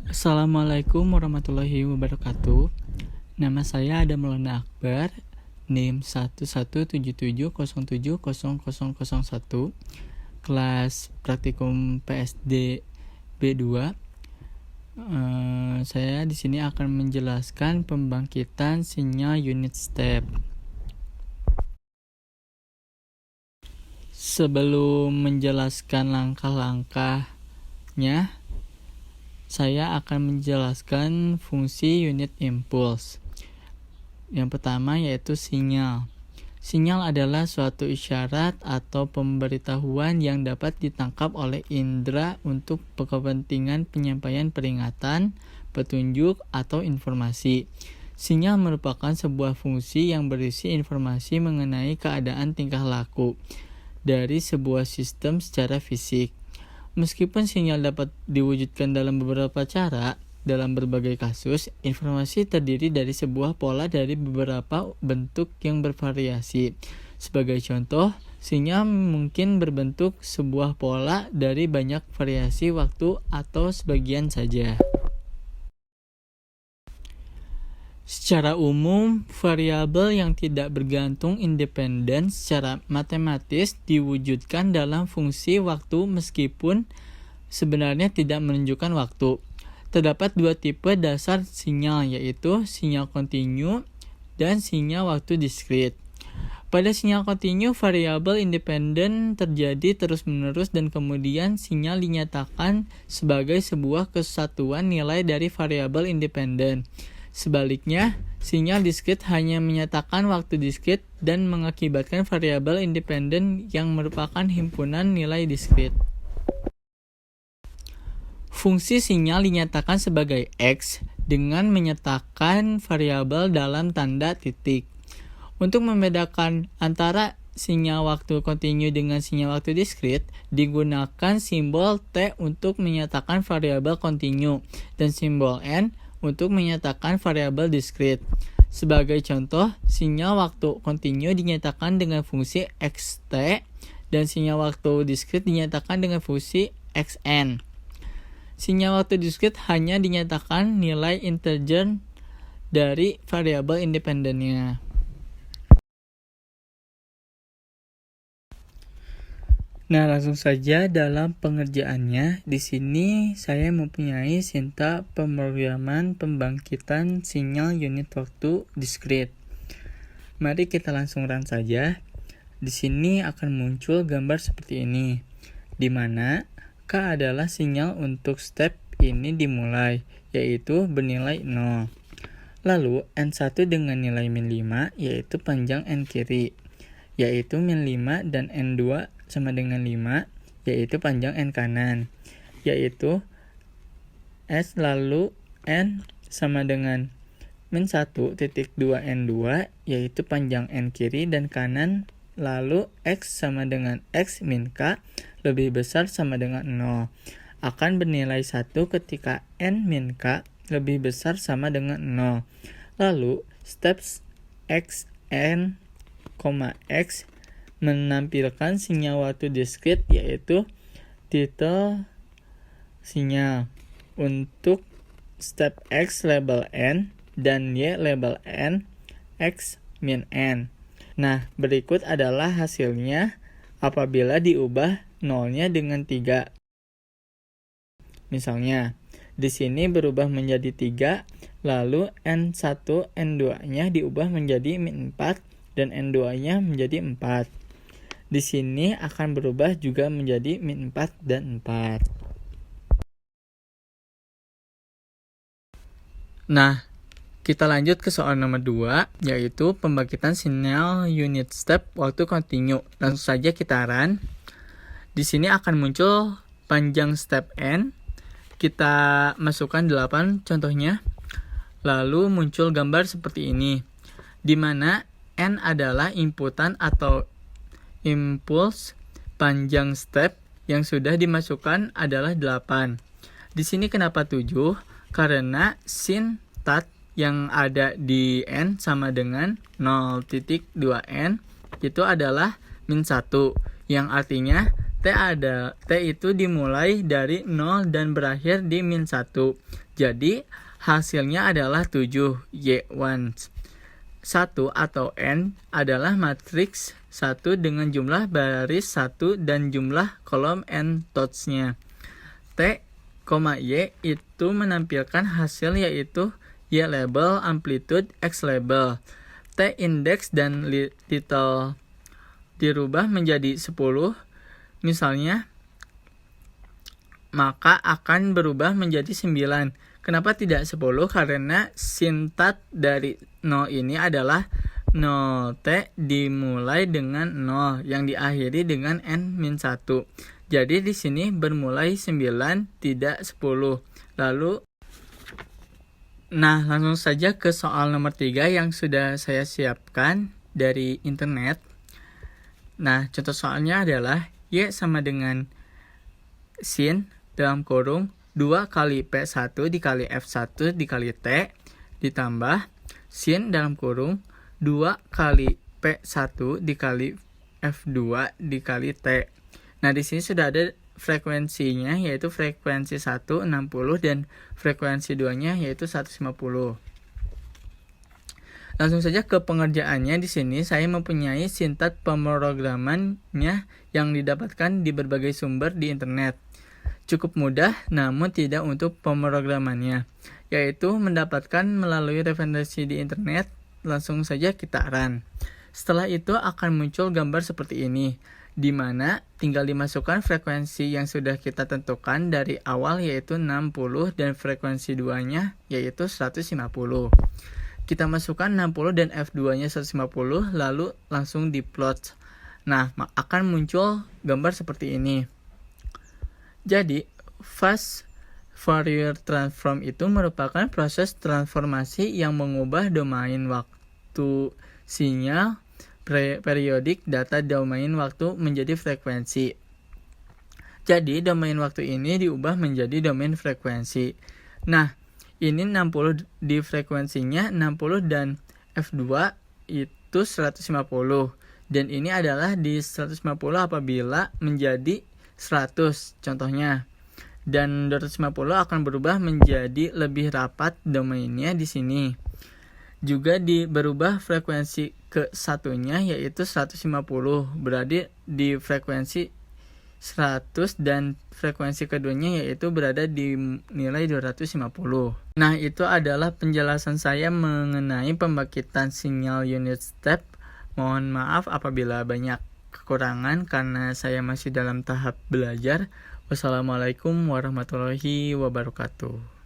Assalamualaikum warahmatullahi wabarakatuh. Nama saya Adam Maulana Akbar, NIM 1177070001, kelas praktikum PSD B2. Saya di sini akan menjelaskan pembangkitan sinyal unit step. Sebelum menjelaskan langkah-langkahnya, saya akan menjelaskan fungsi unit impuls. Yang pertama yaitu sinyal. Sinyal adalah suatu isyarat atau pemberitahuan yang dapat ditangkap oleh indera untuk kepentingan penyampaian peringatan, petunjuk, atau informasi. Sinyal merupakan sebuah fungsi yang berisi informasi mengenai keadaan tingkah laku dari sebuah sistem secara fisik. Meskipun sinyal dapat diwujudkan dalam beberapa cara, dalam berbagai kasus, informasi terdiri dari sebuah pola dari beberapa bentuk yang bervariasi. Sebagai contoh, sinyal mungkin berbentuk sebuah pola dari banyak variasi waktu atau sebagian saja. Secara umum, variabel yang tidak bergantung independen secara matematis diwujudkan dalam fungsi waktu meskipun sebenarnya tidak menunjukkan waktu. Terdapat dua tipe dasar sinyal, yaitu sinyal kontinu dan sinyal waktu diskrit. Pada sinyal kontinu, variabel independen terjadi terus-menerus dan kemudian sinyal dinyatakan sebagai sebuah kesatuan nilai dari variabel independen. Sebaliknya, sinyal diskrit hanya menyatakan waktu diskrit dan mengakibatkan variabel independen yang merupakan himpunan nilai diskrit. Fungsi sinyal dinyatakan sebagai X dengan menyertakan variabel dalam tanda titik. Untuk membedakan antara sinyal waktu kontinu dengan sinyal waktu diskrit, digunakan simbol T untuk menyatakan variabel kontinu dan simbol N untuk menyatakan variabel diskrit. Sebagai contoh, sinyal waktu kontinu dinyatakan dengan fungsi xt dan sinyal waktu diskrit dinyatakan dengan fungsi xn. Sinyal waktu diskrit hanya dinyatakan nilai integer dari variabel independennya. Nah, langsung saja dalam pengerjaannya. Di sini saya mempunyai sintak pemrograman pembangkitan sinyal unit waktu diskrit. Mari kita langsung run saja. Di sini akan muncul gambar seperti ini, di mana K adalah sinyal untuk step ini dimulai, yaitu bernilai 0. Lalu N1 dengan nilai min 5, yaitu panjang N kiri, yaitu min 5, dan N2 sama dengan 5, yaitu panjang N kanan, yaitu S lalu N sama dengan min 1 titik 2 N2, yaitu panjang N kiri dan kanan, lalu X sama dengan X min K lebih besar sama dengan 0, akan bernilai 1 ketika N min K lebih besar sama dengan 0. Lalu steps X, N, X menampilkan sinyal waktu diskrit, yaitu titel sinyal. Untuk step X label N dan Y label N, X min N. Nah, berikut adalah hasilnya apabila diubah nolnya dengan 3. Misalnya, di sini berubah menjadi 3, lalu N1, N2-nya diubah menjadi min 4 dan N2-nya menjadi 4. Di sini akan berubah juga menjadi min 4 dan 4. Nah, kita lanjut ke soal nomor 2, yaitu pembangkitan sinyal unit step waktu kontinu. Langsung saja kita run. Di sini akan muncul panjang step N. Kita masukkan 8 contohnya. Lalu muncul gambar seperti ini, di mana N adalah inputan atau impuls, panjang step yang sudah dimasukkan adalah 8. Di sini kenapa 7? Karena sin tat yang ada di N sama dengan 0.2N itu adalah min 1, yang artinya T T itu dimulai dari 0 dan berakhir di min 1. Jadi hasilnya adalah 7. Y1 1 atau N adalah matriks 1 dengan jumlah baris 1 dan jumlah kolom N dots-nya. T, Y itu menampilkan hasil yaitu Y label, amplitude, X label. T index dan title dirubah menjadi 10 misalnya, maka akan berubah menjadi 9. Kenapa tidak 10? Karena sintat dari 0 ini adalah 0T dimulai dengan 0 yang diakhiri dengan N-1. Jadi di sini bermulai 9 tidak 10. Langsung saja ke soal nomor 3 yang sudah saya siapkan dari internet. Contoh soalnya adalah Y sama dengan sin dalam kurung 2 kali P1 dikali F1 dikali T ditambah sin dalam kurung 2 kali P1 dikali F2 dikali T. Di sini sudah ada frekuensinya, yaitu frekuensi 1 60 dan frekuensi 2-nya yaitu 150. Langsung saja ke pengerjaannya. Di sini saya mempunyai sintat pemrogramannya yang didapatkan di berbagai sumber di internet. Cukup mudah namun tidak untuk pemrogramannya, yaitu mendapatkan melalui referensi di internet. Langsung saja kita run. Setelah itu akan muncul gambar seperti ini, di mana tinggal dimasukkan frekuensi yang sudah kita tentukan dari awal yaitu 60 dan frekuensi 2-nya yaitu 150. Kita masukkan 60 dan F2-nya 150 lalu langsung diplot. Akan muncul gambar seperti ini. Jadi, fast Fourier transform itu merupakan proses transformasi yang mengubah domain waktu sinyal periodik data domain waktu menjadi frekuensi. Jadi, domain waktu ini diubah menjadi domain frekuensi. Ini 60 di frekuensinya 60 dan F2 itu 150. Dan ini adalah di 150 apabila menjadi 100 contohnya. Dan 250 akan berubah menjadi lebih rapat domainnya di sini. Juga berubah frekuensi ke satunya yaitu 150, berarti di frekuensi 100 dan frekuensi keduanya yaitu berada di nilai 250. Itu adalah penjelasan saya mengenai pembangkitan sinyal unit step. Mohon maaf apabila banyak kekurangan karena saya masih dalam tahap belajar. Wassalamualaikum warahmatullahi wabarakatuh.